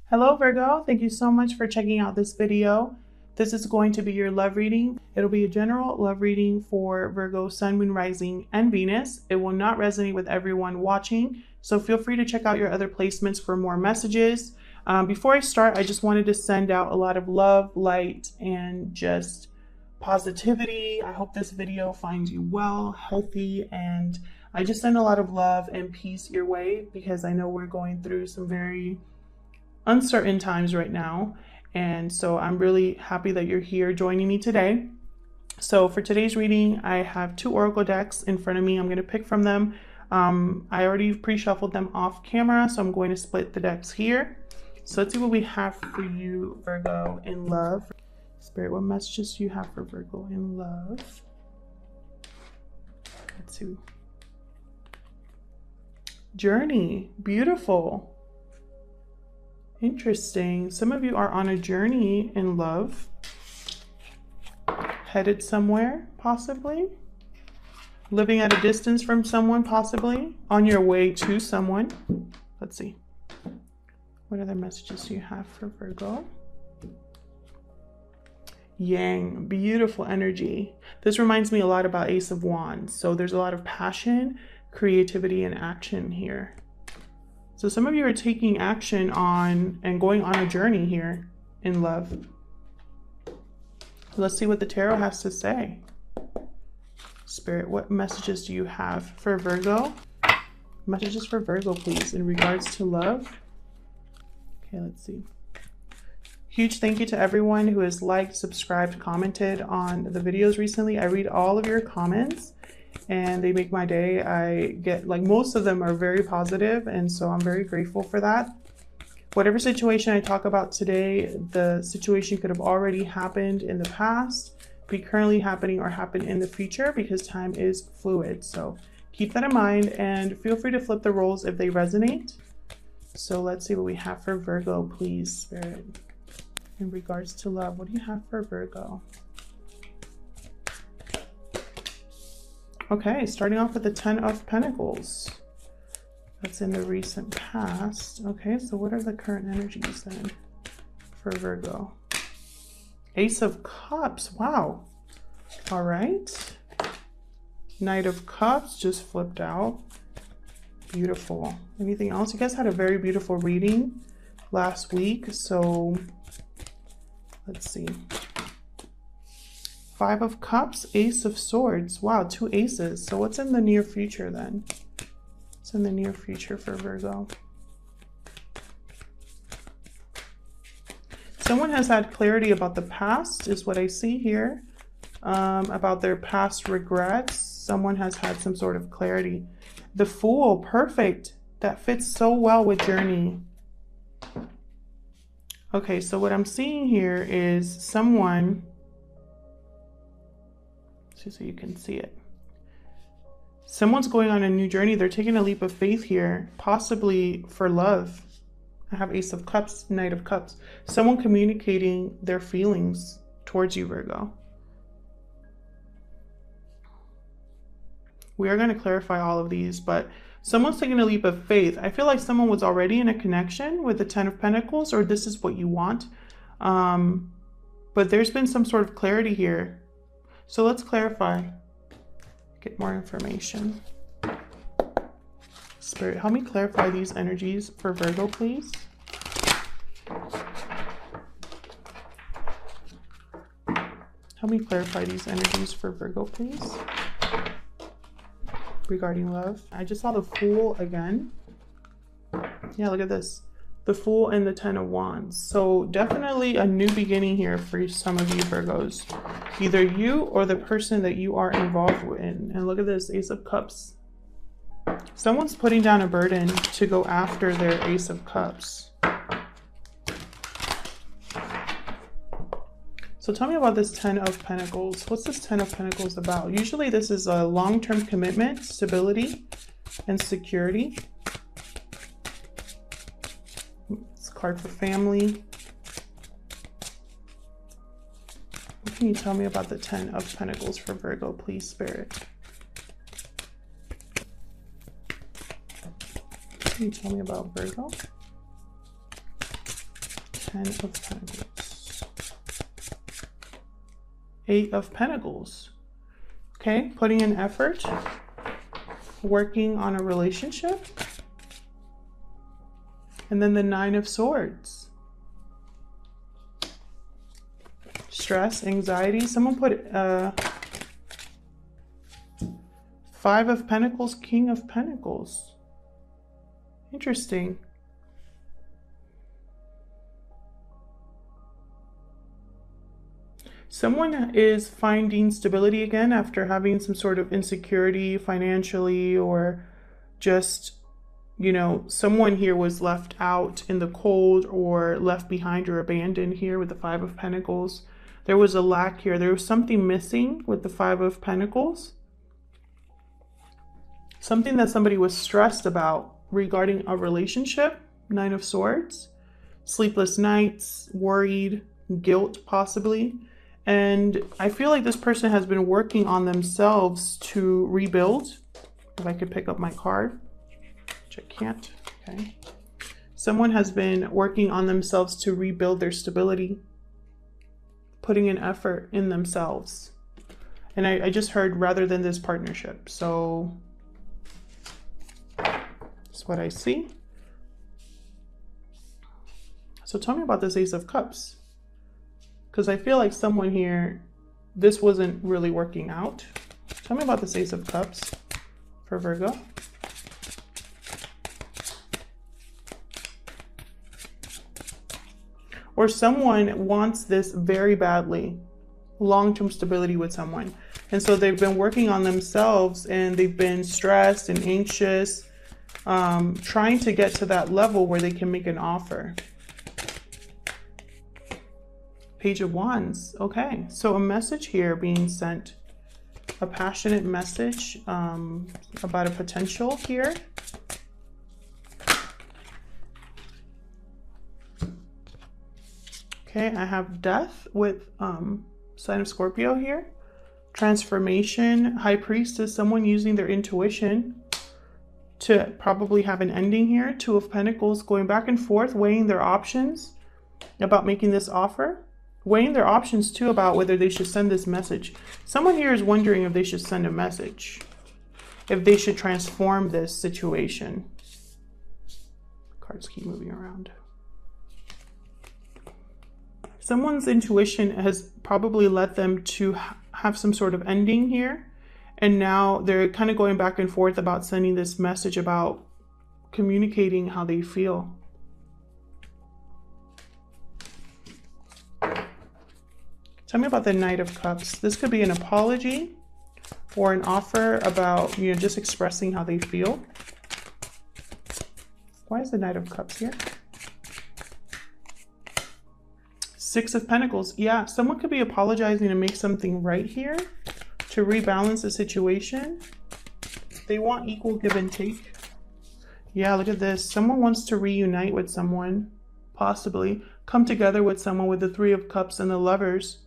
Hello Virgo, thank you so much for checking out this video. This is going to be your love reading. It'll be a general love reading for Virgo, Sun, Moon, Rising, and Venus. It will not resonate with everyone watching, so feel free to check out your other placements for more messages. Before I start, I just wanted to send out a lot of love, light, and just positivity. I hope this video finds you well, healthy, and I just send a lot of love and peace your way because I know we're going through some very uncertain times right now, and so I'm really happy that you're here joining me today. So for today's reading, I have two oracle decks in front of me. I'm going to pick from them. I already pre-shuffled them off camera, so I'm going to split the decks here. So let's see what we have for you, Virgo, in love. Spirit, what messages do you have for Virgo in love? Let's see. Journey, beautiful. Interesting. Some of you are on a journey in love, headed somewhere, possibly, living at a distance from someone, possibly, on your way to someone. Let's see. What other messages do you have for Virgo? Yang, beautiful energy. This reminds me a lot about Ace of Wands. So there's a lot of passion, creativity, and action here. So some of you are taking action on and going on a journey here in love. Let's see what the tarot has to say. Spirit, what messages do you have for Virgo? Messages for Virgo, please, in regards to love. Okay, let's see. Huge thank you to everyone who has liked, subscribed, commented on the videos recently. I read all of your comments and they make my day. I get, like, most of them are very positive, and so I'm very grateful for that. Whatever situation I talk about today, the situation could have already happened in the past, be currently happening, or happen in the future, because time is fluid. So keep that in mind and feel free to flip the roles if they resonate. So let's see what we have for Virgo, please, Spirit, in regards to love. What do you have for Virgo? Okay, starting off with the 10 of Pentacles. That's in the recent past. Okay, so what are the current energies then for Virgo? Ace of Cups, wow. All right. Knight of Cups just flipped out. Beautiful. Anything else? You guys had a very beautiful reading last week, so let's see. 5 of Cups, Ace of Swords. Wow, 2 aces. So what's in the near future then? What's in the near future for Virgo? Someone has had clarity about the past, is what I see here. About their past regrets. Someone has had some sort of clarity. The Fool, perfect. That fits so well with Journey. Okay, so what I'm seeing here is someone, so you can see it. Someone's going on a new journey. They're taking a leap of faith here, possibly for love. I have Ace of Cups, Knight of Cups. Someone communicating their feelings towards you, Virgo. We are going to clarify all of these, but someone's taking a leap of faith. I feel like someone was already in a connection with the 10 of Pentacles, or this is what you want. But there's been some sort of clarity here. So let's clarify, get more information. Spirit, help me clarify these energies for Virgo, please. Help me clarify these energies for Virgo, please. Regarding love. I just saw the Fool again. Yeah, look at this. The Fool and the 10 of Wands. So definitely a new beginning here for some of you Virgos. Either you or the person that you are involved in. And look at this, Ace of Cups. Someone's putting down a burden to go after their Ace of Cups. So tell me about this 10 of Pentacles. What's this 10 of Pentacles about? Usually this is a long-term commitment, stability, and security. It's a card for family. What can you tell me about the 10 of Pentacles for Virgo, please, Spirit? What can you tell me about Virgo? Ten of Pentacles. Eight of Pentacles. Okay, putting in effort, working on a relationship. And then the Nine of Swords. Stress, anxiety. Someone put Five of Pentacles, King of Pentacles. Interesting. Someone is finding stability again after having some sort of insecurity financially, or just, you know, someone here was left out in the cold or left behind or abandoned here with the Five of Pentacles. There was a lack here. There was something missing with the Five of Pentacles. Something that somebody was stressed about regarding a relationship. Nine of Swords. Sleepless nights, worried, guilt possibly. And I feel like this person has been working on themselves to rebuild. If I could pick up my card, which I can't. Okay. Someone has been working on themselves to rebuild their stability, putting an effort in themselves. And I just heard rather than this partnership. So that's what I see. So tell me about this Ace of Cups. Because I feel like someone here, this wasn't really working out. Tell me about this Ace of Cups for Virgo. Or someone wants this very badly, long-term stability with someone. And so they've been working on themselves and they've been stressed and anxious, trying to get to that level where they can make an offer. Page of Wands. Okay, so a message here being sent, a passionate message about a potential here. Okay, I have Death with sign of Scorpio here. Transformation. High Priestess, someone using their intuition to probably have an ending here. Two of Pentacles, going back and forth, weighing their options about making this offer. Weighing their options too about whether they should send this message. Someone here is wondering if they should send a message, if they should transform this situation. Cards keep moving around. Someone's intuition has probably led them to have some sort of ending here. And now they're kind of going back and forth about sending this message about communicating how they feel. Tell me about the Knight of Cups. This could be an apology or an offer about, you know, just expressing how they feel. Why is the Knight of Cups here? Six of Pentacles. Yeah, someone could be apologizing to make something right here, to rebalance the situation. They want equal give and take. Yeah, look at this. Someone wants to reunite with someone, possibly come together with someone with the Three of Cups and the Lovers.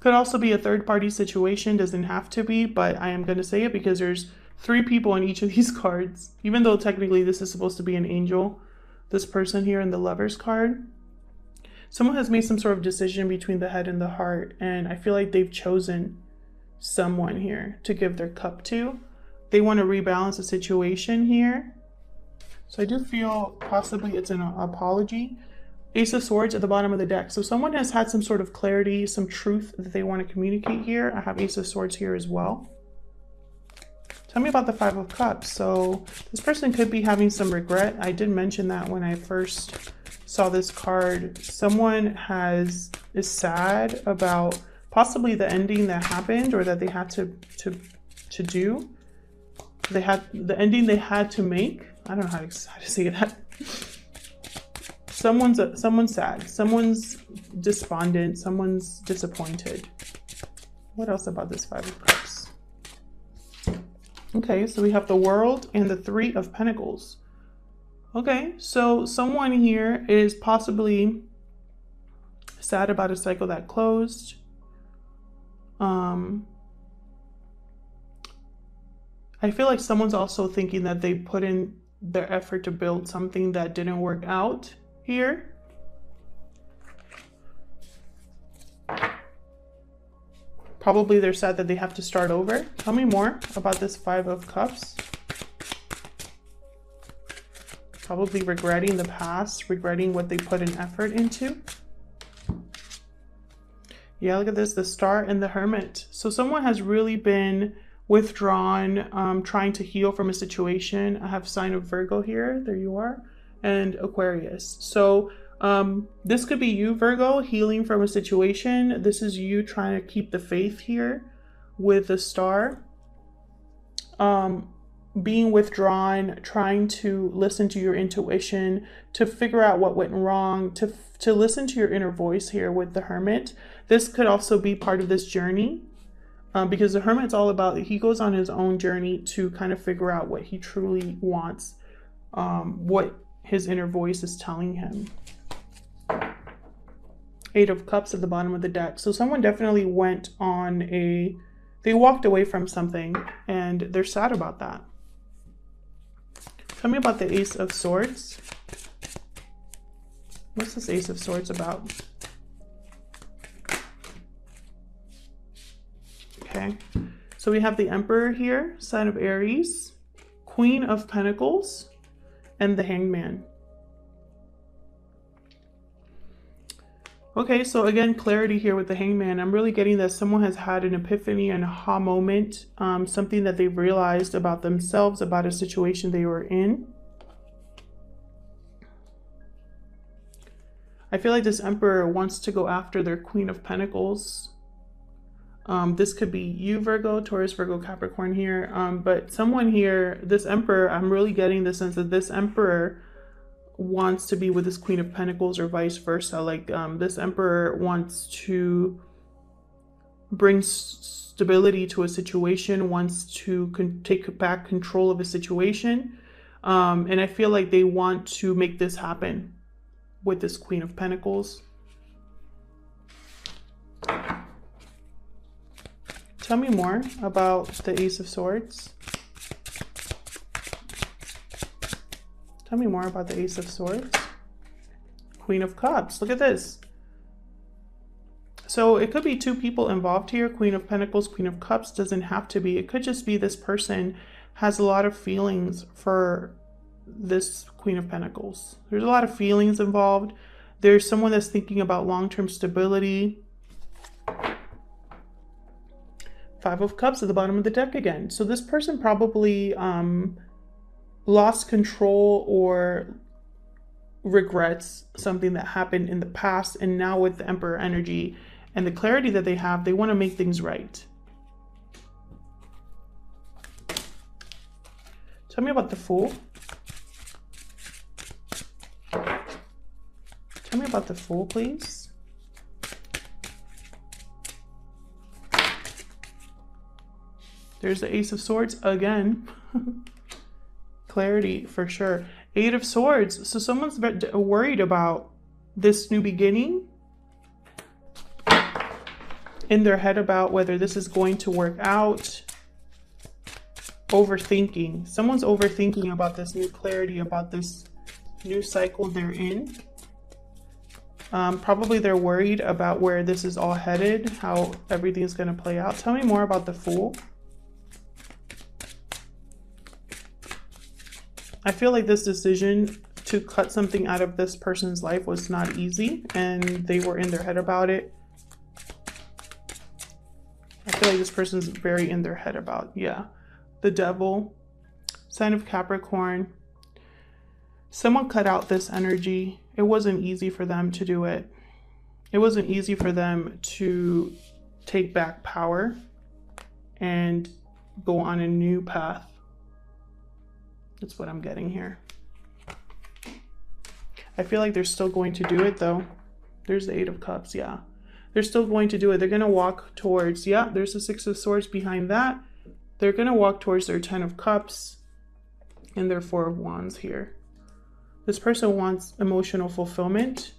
Could also be a third-party situation, doesn't have to be, but I am going to say it because there's three people in each of these cards. Even though technically this is supposed to be an angel, this person here in the Lovers card. Someone has made some sort of decision between the head and the heart, and I feel like they've chosen someone here to give their cup to. They want to rebalance the situation here. So I do feel possibly it's an apology. Ace of Swords at the bottom of the deck. So someone has had some sort of clarity, some truth that they want to communicate here. I have Ace of Swords here as well. Tell me about the Five of Cups. So this person could be having some regret. I did mention that when I first saw this card. Someone is sad about possibly the ending that happened or that they had to do. They had the ending they had to make. I don't know how to say that. Someone's sad, someone's despondent, someone's disappointed. What else about this Five of Cups? Okay, so we have the World and the Three of Pentacles. Okay, so someone here is possibly sad about a cycle that closed. I feel like someone's also thinking that they put in their effort to build something that didn't work out here. Probably they're sad that they have to start over. Tell me more about this Five of Cups. Probably regretting the past, regretting what they put an effort into. Yeah, look at this, the Star and the Hermit. So someone has really been withdrawn, trying to heal from a situation. I have sign of Virgo here, there you are, and Aquarius. So this could be you, Virgo, healing from a situation. This is you trying to keep the faith here with the Star. Being withdrawn, trying to listen to your intuition, to figure out what went wrong, to listen to your inner voice here with the Hermit. This could also be part of this journey, because the Hermit's all about, he goes on his own journey to kind of figure out what he truly wants, what his inner voice is telling him. Eight of Cups at the bottom of the deck. So someone definitely went on they walked away from something and they're sad about that. Tell me about the Ace of Swords. What's this Ace of Swords about? Okay, so we have the Emperor here, sign of Aries, Queen of Pentacles, and the Hangman. Okay, so again, clarity here with the Hangman. I'm really getting that someone has had an epiphany, an aha moment, something that they've realized about themselves, about a situation they were in. I feel like this Emperor wants to go after their Queen of Pentacles. This could be you, Virgo, Taurus, Virgo, Capricorn here. But someone here, this Emperor, I'm really getting the sense that this Emperor wants to be with this Queen of Pentacles or vice versa. Like this Emperor wants to bring stability to a situation, wants to take back control of a situation. And I feel like they want to make this happen with this Queen of Pentacles. Tell me more about the Ace of Swords. Tell me more about the Ace of Swords. Queen of Cups. Look at this. So it could be two people involved here. Queen of Pentacles, Queen of Cups. Doesn't have to be. It could just be this person has a lot of feelings for this Queen of Pentacles. There's a lot of feelings involved. There's someone that's thinking about long-term stability. Five of Cups at the bottom of the deck again. So this person probably lost control or regrets something that happened in the past, and now with the Emperor energy and the clarity that they have, they want to make things right. Tell me about the Fool. Tell me about the Fool, please. There's the Ace of Swords again. Clarity for sure. Eight of Swords. So someone's worried about this new beginning in their head about whether this is going to work out. Overthinking. Someone's overthinking about this new clarity, about this new cycle they're in. Probably they're worried about where this is all headed, how everything's going to play out. Tell me more about the Fool. I feel like this decision to cut something out of this person's life was not easy, and they were in their head about it. I feel like this person's very in their head about, yeah. The Devil, sign of Capricorn. Someone cut out this energy. It wasn't easy for them to do it. It wasn't easy for them to take back power and go on a new path. That's what I'm getting here. I feel like they're still going to do it though. There's the Eight of Cups, yeah. They're still going to do it. They're going to walk towards, yeah, there's the Six of Swords behind that. They're going to walk towards their Ten of Cups and their Four of Wands here. This person wants emotional fulfillment,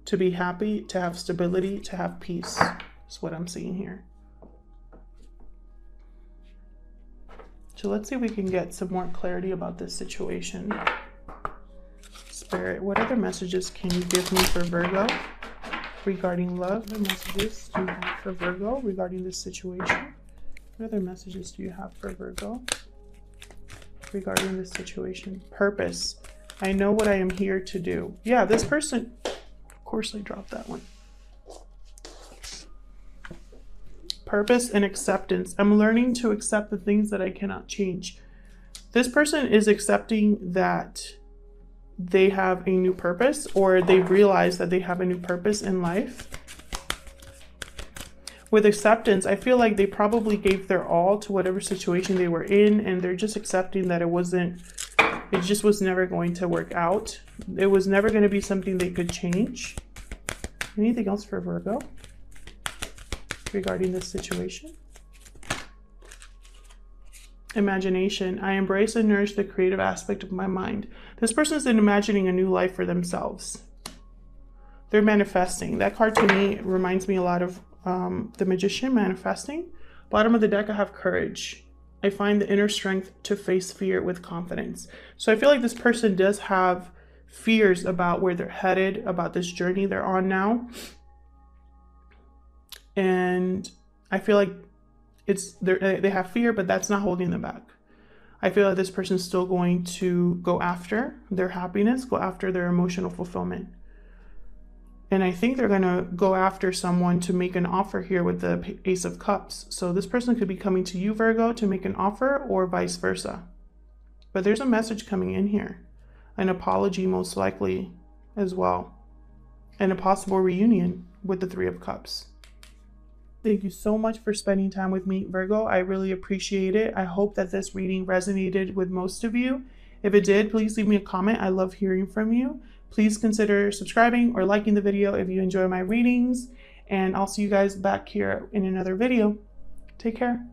to be happy, to have stability, to have peace. That's what I'm seeing here. So let's see if we can get some more clarity about this situation. Spirit, what other messages can you give me for Virgo? regarding love. What messages do you have for Virgo regarding this situation? What other messages do you have for Virgo regarding this situation? Purpose. I know what I am here to do. Yeah, this person, of course I dropped that one. Purpose and acceptance. I'm learning to accept the things that I cannot change. This person is accepting that they have a new purpose, or they realize that they have a new purpose in life. With acceptance, I feel like they probably gave their all to whatever situation they were in, and they're just accepting that it just was never going to work out. It was never going to be something they could change. Anything else for Virgo regarding this situation? Imagination. I embrace and nourish the creative aspect of my mind. This person is imagining a new life for themselves. They're manifesting. That card to me reminds me a lot of the Magician, manifesting. Bottom of the deck, I have courage. I find the inner strength to face fear with confidence. So I feel like this person does have fears about where they're headed, about this journey they're on now. And I feel like they have fear, but that's not holding them back. I feel like this person's still going to go after their happiness, go after their emotional fulfillment. And I think they're going to go after someone to make an offer here with the Ace of Cups. So this person could be coming to you, Virgo, to make an offer, or vice versa. But there's a message coming in here. An apology, most likely, as well. And a possible reunion with the Three of Cups. Thank you so much for spending time with me, Virgo. I really appreciate it. I hope that this reading resonated with most of you. If it did, please leave me a comment. I love hearing from you. Please consider subscribing or liking the video if you enjoy my readings. And I'll see you guys back here in another video. Take care.